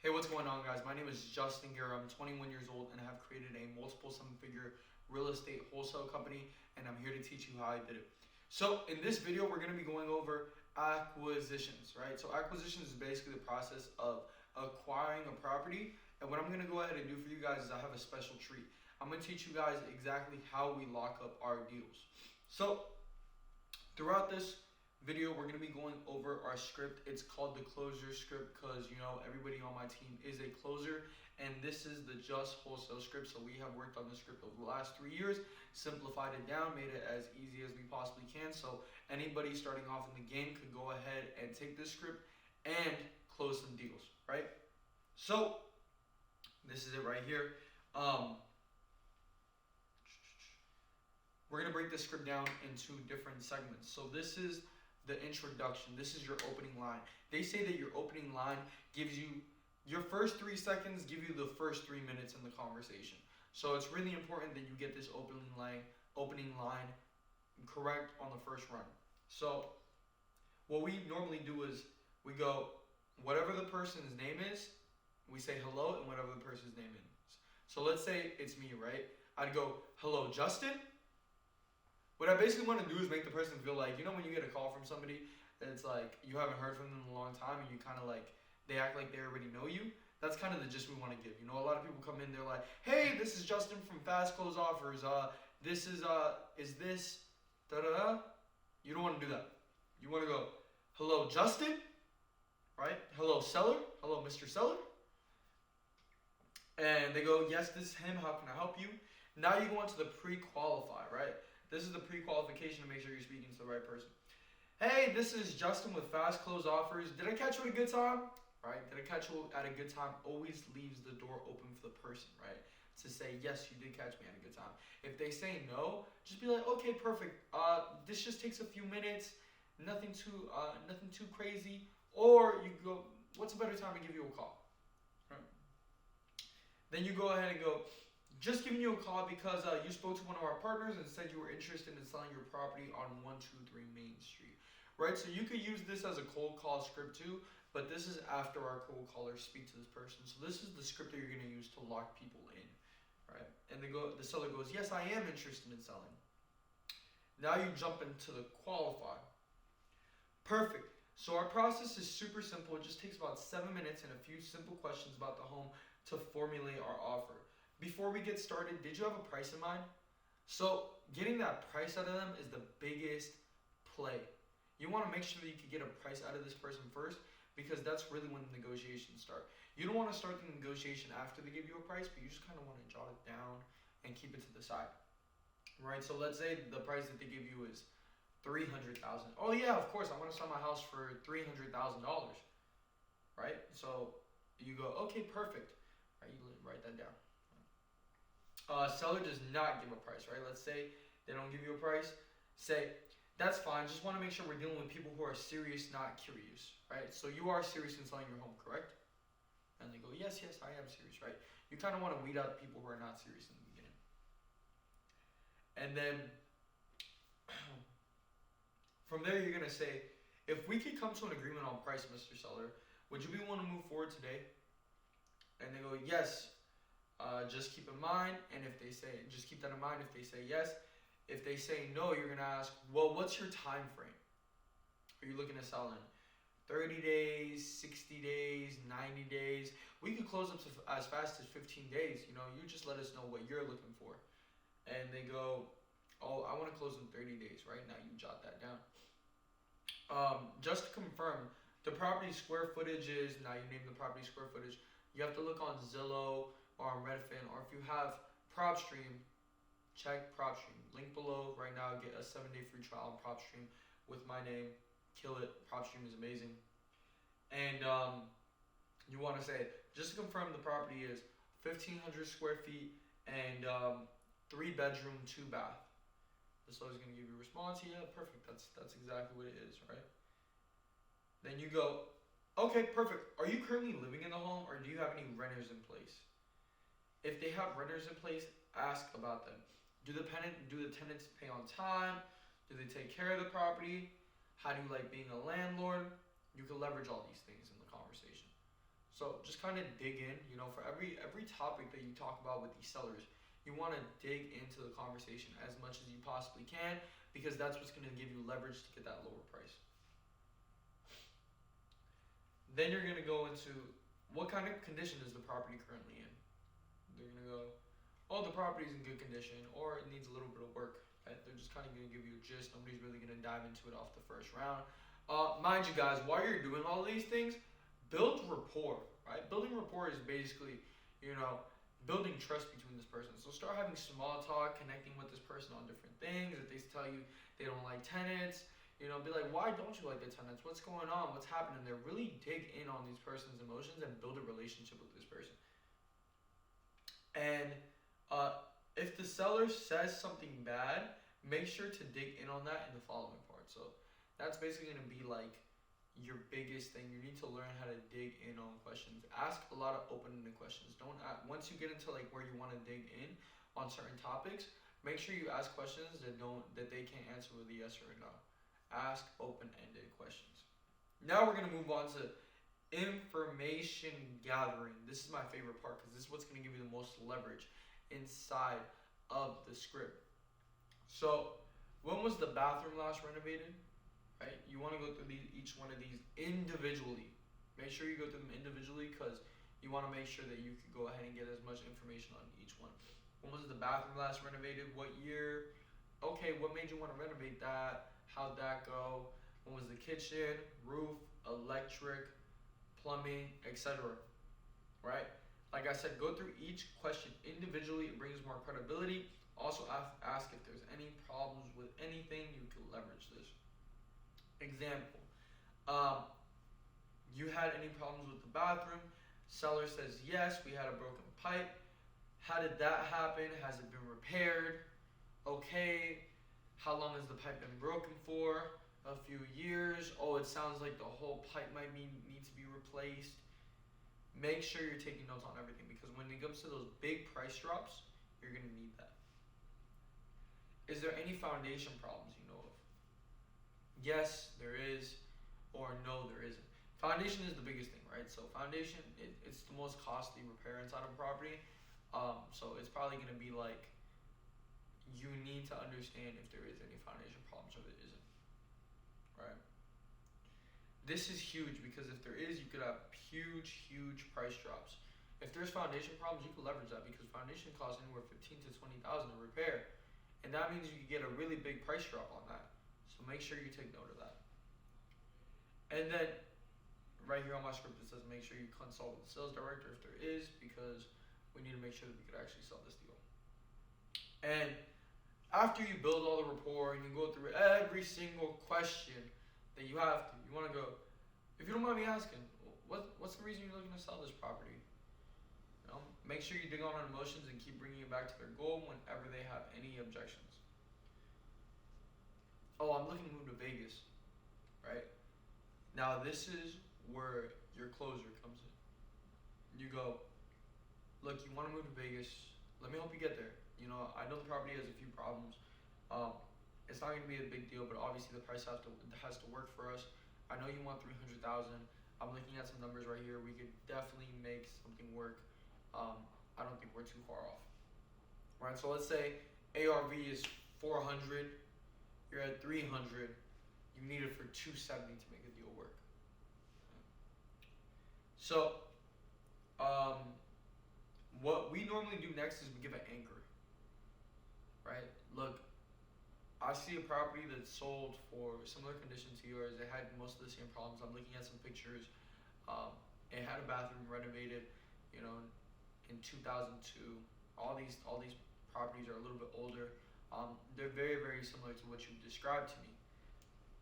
Hey, what's going on, guys? My name is Justin Guerra. I'm 21 years old and I have created a multiple seven-figure real estate wholesale company, and I'm here to teach you how I did it. So, in this video, we're going to be going over acquisitions, right? So, acquisitions is basically the process of acquiring a property. And what I'm going to go ahead and do for you guys is I have a special treat. I'm going to teach you guys exactly how we lock up our deals. So, throughout this video, we're going to be going over our script. It's called the closer script because, everybody on my team is a closer, and this is the Just Wholesale script. So we have worked on the script over the last 3 years, simplified it down, made it as easy as we possibly can. So anybody starting off in the game could go ahead and take this script and close some deals, right? So this is it right here. We're going to break this script down into different segments. So this is the introduction. This is your opening line. They say that your opening line gives you your first 3 seconds, give you the first 3 minutes in the conversation. So it's really important that you get this opening line correct on the first run. So what we normally do is we go, whatever the person's name is, we say hello, and whatever the person's name is. So let's say it's me, right? I'd go, hello, Justin. What I basically want to do is make the person feel like, when you get a call from somebody that's like you haven't heard from them in a long time, and you kind of like, they act like they already know you. That's kind of the gist we want to give. A lot of people come in, they're like, hey, this is Justin from Fast Close Offers. This is this da da da. You don't want to do that. You want to go, hello, Justin, right? Hello, seller. Hello, Mr. Seller. And they go, yes, this is him. How can I help you? Now you go into the pre-qualify, right? This is the pre-qualification to make sure you're speaking to the right person. Hey, this is Justin with Fast Close Offers. Did I catch you at a good time? Right? Did I catch you at a good time? Always leaves the door open for the person, right? To say, yes, you did catch me at a good time. If they say no, just be like, okay, perfect. This just takes a few minutes. Nothing too crazy. Or you go, what's a better time to give you a call? Right? Then you go ahead and go, just giving you a call because you spoke to one of our partners and said you were interested in selling your property on 123 Main Street, right? So you could use this as a cold call script too, but this is after our cold callers speak to this person. So this is the script that you're going to use to lock people in, right? And the seller goes, yes, I am interested in selling. Now you jump into the qualify. Perfect. So our process is super simple. It just takes about 7 minutes and a few simple questions about the home to formulate our offer. Before we get started, did you have a price in mind? So getting that price out of them is the biggest play. You want to make sure that you can get a price out of this person first, because that's really when the negotiations start. You don't want to start the negotiation after they give you a price, but you just kind of want to jot it down and keep it to the side, right? So let's say the price that they give you is $300,000. Oh yeah, of course, I want to sell my house for $300,000, right? So you go, okay, perfect, right? You write that down. Seller does not give a price, right? Let's say they don't give you a price. Say, that's fine. Just want to make sure we're dealing with people who are serious, not curious, right? So you are serious in selling your home, correct? And they go, yes, I am serious, right? You kind of want to weed out people who are not serious in the beginning. And then from there, you're going to say, if we could come to an agreement on price, Mr. Seller, would you be willing to move forward today? And they go, yes. Just keep in mind, and if they say, just keep that in mind if they say yes. If they say no, you're going to ask, well, what's your time frame? Are you looking to sell in 30 days, 60 days, 90 days? We could close up to as fast as 15 days. You just let us know what you're looking for. And they go, oh, I want to close in 30 days, right? Now you jot that down. Just to confirm, the property square footage is, now you name the property square footage. You have to look on Zillow or on Redfin, or if you have PropStream, check PropStream. Link below right now. Get a 7-day free trial on PropStream with my name. Kill it. PropStream is amazing. And you want to say, just to confirm, the property is 1,500 square feet and 3 bedroom, 2 bath. The seller's going to give you a response. Yeah, perfect. That's exactly what it is, right? Then you go, okay, perfect. Are you currently living in the home, or do you have any renters in place? If they have renters in place, ask about them. Do the tenants pay on time? Do they take care of the property? How do you like being a landlord? You can leverage all these things in the conversation. So just kind of dig in, for every topic that you talk about with these sellers, you want to dig into the conversation as much as you possibly can, because that's what's going to give you leverage to get that lower price. Then you're going to go into what kind of condition is the property currently in. They're going to go, oh, the property's in good condition, or it needs a little bit of work. Right? They're just kind of going to give you a gist. Nobody's really going to dive into it off the first round. Mind you guys, while you're doing all these things, build rapport, right? Building rapport is basically, building trust between this person. So start having small talk, connecting with this person on different things. If they tell you they don't like tenants, be like, why don't you like the tenants? What's going on? What's happening there? Really dig in on these person's emotions and build a relationship with this person. And if the seller says something bad, make sure to dig in on that in the following part. So that's basically going to be like your biggest thing. You need to learn how to dig in on questions. Ask a lot of open-ended questions. Don't once you get into like where you want to dig in on certain topics, make sure you ask questions that they can't answer with a yes or a no. Ask open-ended questions. Now we're going to move on to information gathering. This is my favorite part because this is what's going to give you the most leverage inside of the script. So when was the bathroom last renovated? Right? You want to go through each one of these individually. Make sure you go through them individually because you want to make sure that you can go ahead and get as much information on each one. When was the bathroom last renovated? What year? Okay, what made you want to renovate that? How'd that go? When was the kitchen, roof, electric, plumbing, etc.? Right? Like I said, go through each question individually. It brings more credibility. Also ask if there's any problems with anything. You can leverage this. Example, you had any problems with the bathroom? Seller says yes, we had a broken pipe. How did that happen? Has it been repaired? Okay. How long has the pipe been broken for? A few years. Oh, it sounds like the whole pipe might need to be replaced. Make sure you're taking notes on everything because when it comes to those big price drops, you're going to need that. Is there any foundation problems you know of? Yes, there is, or no, there isn't. Foundation is the biggest thing, right? So foundation, it's the most costly repair inside of a property. So it's probably going to be like, you need to understand if there is any foundation problems or there isn't, right? This is huge because if there is, you could have huge price drops. If there's foundation problems, you can leverage that because foundation costs anywhere $15,000 to $20,000 to repair, and that means you can get a really big price drop on that. So make sure you take note of that. And then right here on my script it says make sure you consult with the sales director if there is, because we need to make sure that we could actually sell this deal. And after you build all the rapport and you go through every single question that you have to, you want to go, if you don't mind me asking, what's the reason you're looking to sell this property? Make sure you dig on emotions and keep bringing it back to their goal whenever they have any objections. Oh, I'm looking to move to Vegas, right? Now this is where your closer comes in. You go, look, you want to move to Vegas. Let me help you get there. I know the property has a few problems. It's not going to be a big deal, but obviously the price has to work for us. I know you want $300,000. I'm looking at some numbers right here. We could definitely make something work. I don't think we're too far off. Right? So let's say ARV is 400. You're at 300. You need it for 270 to make a deal work. So, what we normally do next is we give an anchor. Right? Look, I see a property that's sold for similar condition to yours. It had most of the same problems. I'm looking at some pictures. It had a bathroom renovated, in 2002. All these properties are a little bit older. They're very similar to what you described to me.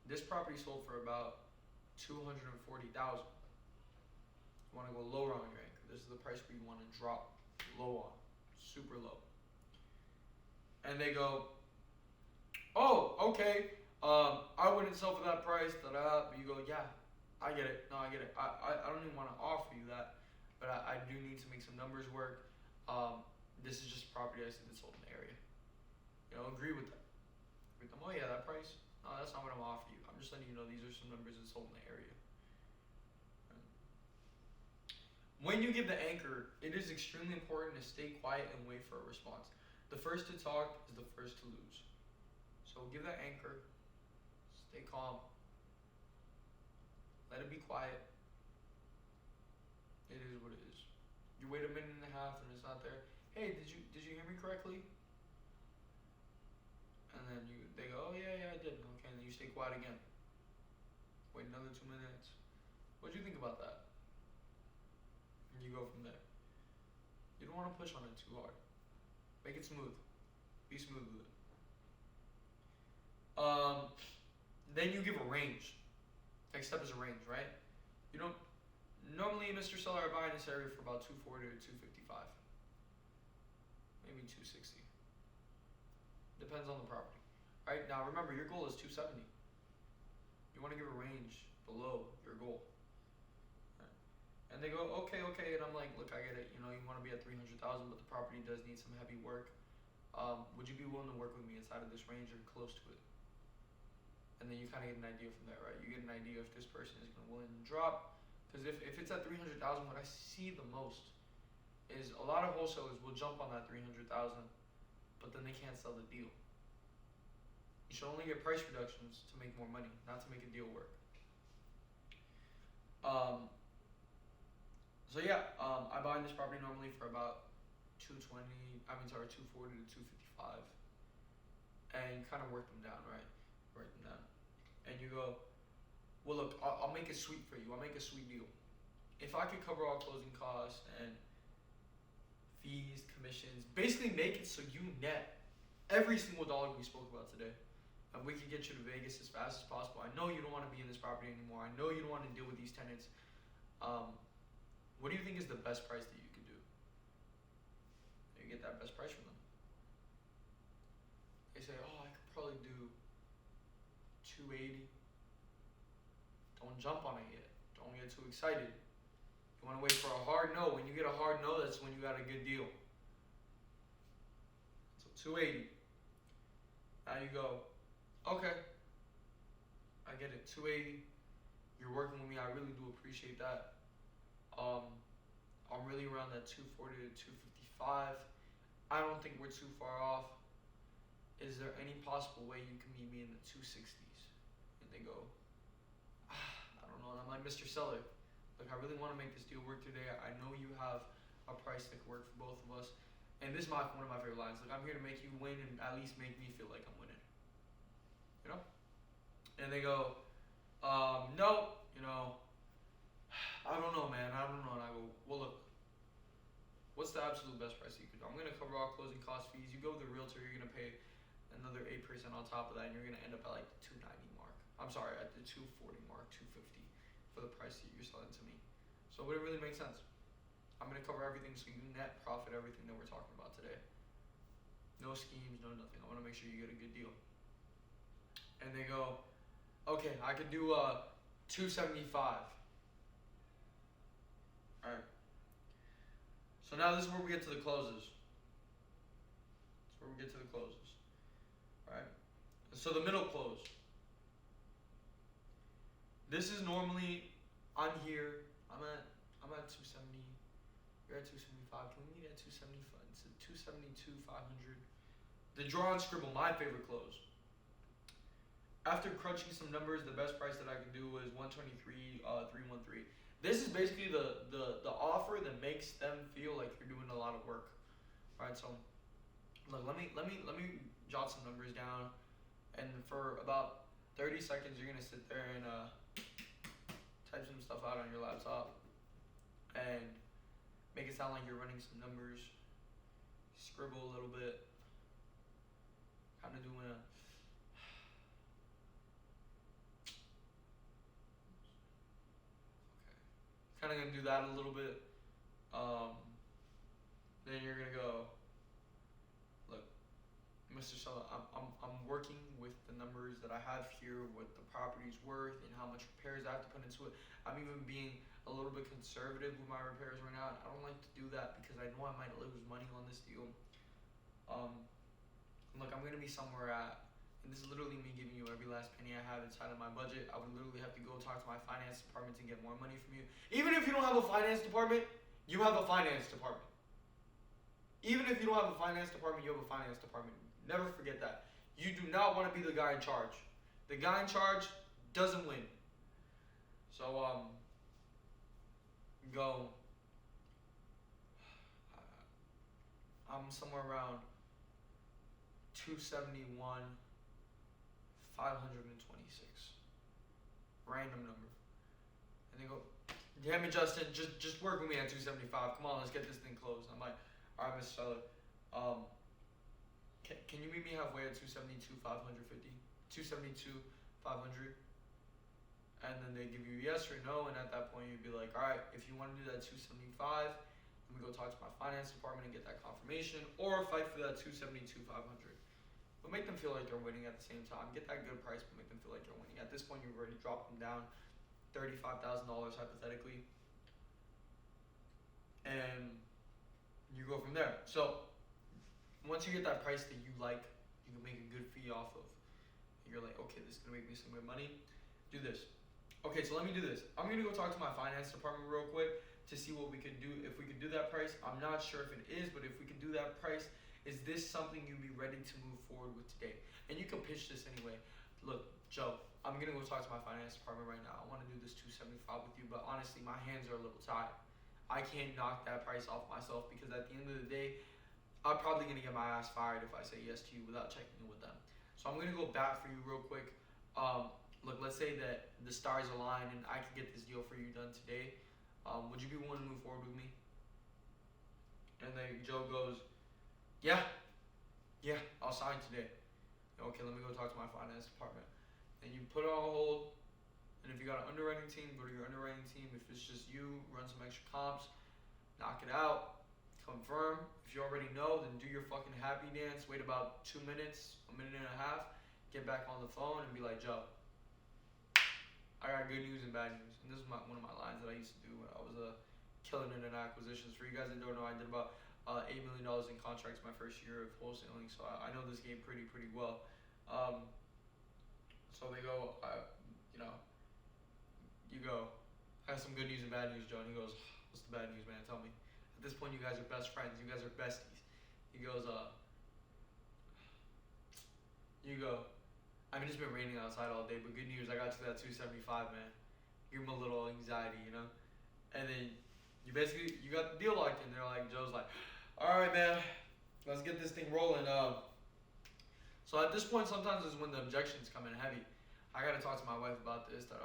This property sold for about $240,000. You want to go lower on your anchor. This is the price where you want to drop low on, super low. And they go, oh, okay. I wouldn't sell for that price. But you go, yeah, I get it. No, I get it. I don't even want to offer you that, but I do need to make some numbers work. This is just a property I see that's sold in the area. Agree with that. With them, oh yeah, that price? No, that's not what I'm gonna offer you. I'm just letting you know these are some numbers that's sold in the area. When you give the anchor, it is extremely important to stay quiet and wait for a response. The first to talk is the first to lose. So give that anchor, stay calm, let it be quiet. It is what it is. You wait a minute and a half and it's not there. Hey, did you hear me correctly? And then they go, oh yeah, I did. Okay, and then you stay quiet again. Wait another 2 minutes. What'd you think about that? And you go from there. You don't want to push on it too hard. Make it smooth. Be smooth with it. Then you give a range. Next step is a range, right? You don't normally, Mr. Seller, I buy in this area for about 240 to 255, maybe 260. Depends on the property. Right now, remember your goal is 270. You want to give a range below your goal. Right? And they go, okay, and I'm like, look, I get it. You know, you want to be at 300,000, but the property does need some heavy work. Would you be willing to work with me inside of this range or close to it? And then you kind of get an idea from there, right? You get an idea if this person is going to willing to drop. Because if it's at 300,000, what I see the most is a lot of wholesalers will jump on that 300,000, but then they can't sell the deal. You should only get price reductions to make more money, not to make a deal work. I buy in this property normally for about 240 to 255, and you kind of work them down, right? Work them down, and you go, well, look, I'll make it sweet for you. I'll make a sweet deal. If I could cover all closing costs and fees, commissions, basically make it so you net every single dollar we spoke about today, and we can get you to Vegas as fast as possible. I know you don't want to be in this property anymore. I know you don't want to deal with these tenants. What do you think is the best price that you could do? You get that best price from them. They say, oh, I could probably do 280. Don't jump on it yet. Don't get too excited. You want to wait for a hard no. When you get a hard no, that's when you got a good deal. So 280. Now you go, okay, I get it, 280. You're working with me. I really do appreciate that. I'm really around that 240 to 255. I don't think we're too far off. Is there any possible way you can meet me in the 260s? And they go, I don't know. And I'm like, Mr. Seller, look, I really want to make this deal work today. I know you have a price that can work for both of us. And this is one of my favorite lines. Like, I'm here to make you win and at least make me feel like I'm winning. You know? And they go, no, I don't know, man. I don't know. And I go, well, look, what's the absolute best price you could do? I'm going to cover all closing cost fees. You go with the realtor, you're going to pay another 8% on top of that, and you're going to end up at like the 290 mark. I'm sorry, at the 240 mark, 250 for the price that you're selling to me. So would it really make sense? I'm going to cover everything so you net profit everything that we're talking about today. No schemes, no nothing. I want to make sure you get a good deal. And they go, okay, I could do 275. Alright. So now this is where we get to the closes. Right? So the middle close. This is normally, I'm here, I'm at 270, you're at 275, can we meet at 275? It's at 272, 500. The draw and scribble, my favorite close. After crunching some numbers, the best price that I could do was 123, 313. This is basically the offer that makes them feel like you're doing a lot of work, right? So, look, let me jot some numbers down, and for about 30 seconds, you're gonna sit there and type some stuff out on your laptop, and make it sound like you're running some numbers. Scribble a little bit, kind of doing a. Kind of gonna do that a little bit. Then you're gonna go, look, Mr. Seller, I'm working with the numbers that I have here, what the property's worth, and how much repairs I have to put into it. I'm even being a little bit conservative with my repairs right now. I don't like to do that because I know I might lose money on this deal. Look, I'm gonna be somewhere at. And this is literally me giving you every last penny I have inside of my budget. I would literally have to go talk to my finance department to get more money from you. Even if you don't have a finance department, you have a finance department. Even if you don't have a finance department, you have a finance department. Never forget that. You do not want to be the guy in charge. The guy in charge doesn't win. So, go. I'm somewhere around 271, 526. Random number. And they go, damn it, Justin, just work with me at 275. Come on, let's get this thing closed. I'm like, all right, Mr. Seller. Can you meet me halfway at 272, 550? 272, 500? And then they give you yes or no, and at that point you'd be like, all right, if you want to do that 275, let me go talk to my finance department and get that confirmation, or fight for that 272, 500. But make them feel like they're winning at the same time. Get that good price, but make them feel like they're winning. At this point, you've already dropped them down $35,000 hypothetically, and you go from there. So once you get that price that you like, you can make a good fee off of. You're like, okay, this is gonna make me some good money. Do this. Okay, so let me do this. I'm gonna go talk to my finance department real quick to see what we could do. If we could do that price, I'm not sure if it is, but if we could do that price, is this something you'd be ready to move forward with today? And you can pitch this anyway. Look, Joe, I'm gonna go talk to my finance department right now. I want to do this 275 with you, but honestly, my hands are a little tied. I can't knock that price off myself because at the end of the day, I'm probably gonna get my ass fired if I say yes to you without checking in with them. So I'm gonna go bat for you real quick. Look, let's say that the stars align and I can get this deal for you done today. Would you be willing to move forward with me? And then Joe goes, yeah, I'll sign today. Okay, let me go talk to my finance department. And you put it on hold. And if you got an underwriting team, go to your underwriting team. If it's just you, run some extra comps, knock it out, confirm. If you already know, then do your fucking happy dance. Wait about 2 minutes, a minute and a half. Get back on the phone and be like, Joe, I got good news and bad news. And this is one of my lines that I used to do when I was killing it in acquisitions. For you guys that don't know, I did about $8 million in contracts my first year of wholesaling, so I know this game pretty well. So they go, you go, I have some good news and bad news, Joe. And he goes, what's the bad news, man? Tell me. At this point, you guys are best friends. You guys are besties. He goes, you go, I mean, it's been raining outside all day, but good news, I got to that 275, man. Give him a little anxiety, you know? And then you got the deal locked in. They're like, Joe's like, all right, man, let's get this thing rolling. So at this point, sometimes is when the objections come in heavy. I got to talk to my wife about this, that,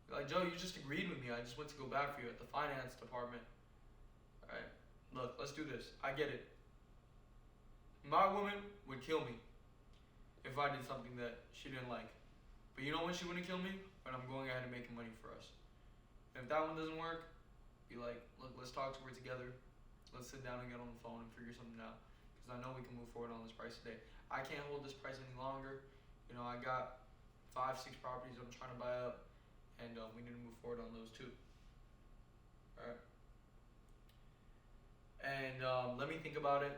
like, Joe, you just agreed with me. I just went to go back for you at the finance department. All right, look, let's do this. I get it. My woman would kill me if I did something that she didn't like. But you know when she wouldn't kill me? When I'm going ahead and making money for us. And if that one doesn't work, be like, look, let's talk to her together. Let's sit down and get on the phone and figure something out. Because I know we can move forward on this price today. I can't hold this price any longer. You know, I got 5-6 properties I'm trying to buy up. And we need to move forward on those too. Alright. And let me think about it.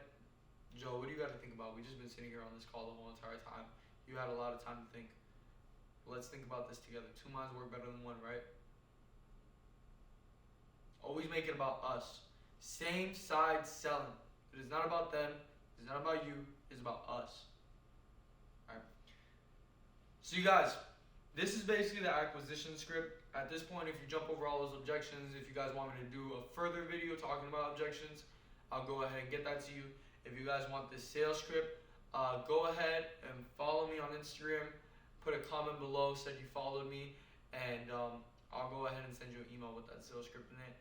Joe, what do you got to think about? We've just been sitting here on this call the whole entire time. You had a lot of time to think. Let's think about this together. 2 minds work better than one, right? Always make it about us. Same side selling. It is not about them. It's not about you. It's about us. Alright. So you guys, this is basically the acquisition script. At this point, if you jump over all those objections, if you guys want me to do a further video talking about objections, I'll go ahead and get that to you. If you guys want this sales script, go ahead and follow me on Instagram. Put a comment below, said you followed me, and I'll go ahead and send you an email with that sales script in it.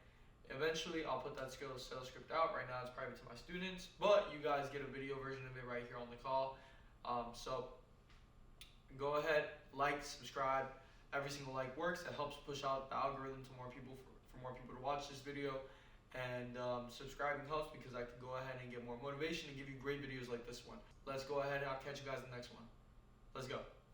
Eventually, I'll put that sales script out. Right now, it's private to my students, but you guys get a video version of it right here on the call. So go ahead, like, subscribe. Every single like works. It helps push out the algorithm to more people for more people to watch this video. And subscribing helps because I can go ahead and get more motivation and give you great videos like this one. Let's go ahead and I'll catch you guys in the next one. Let's go.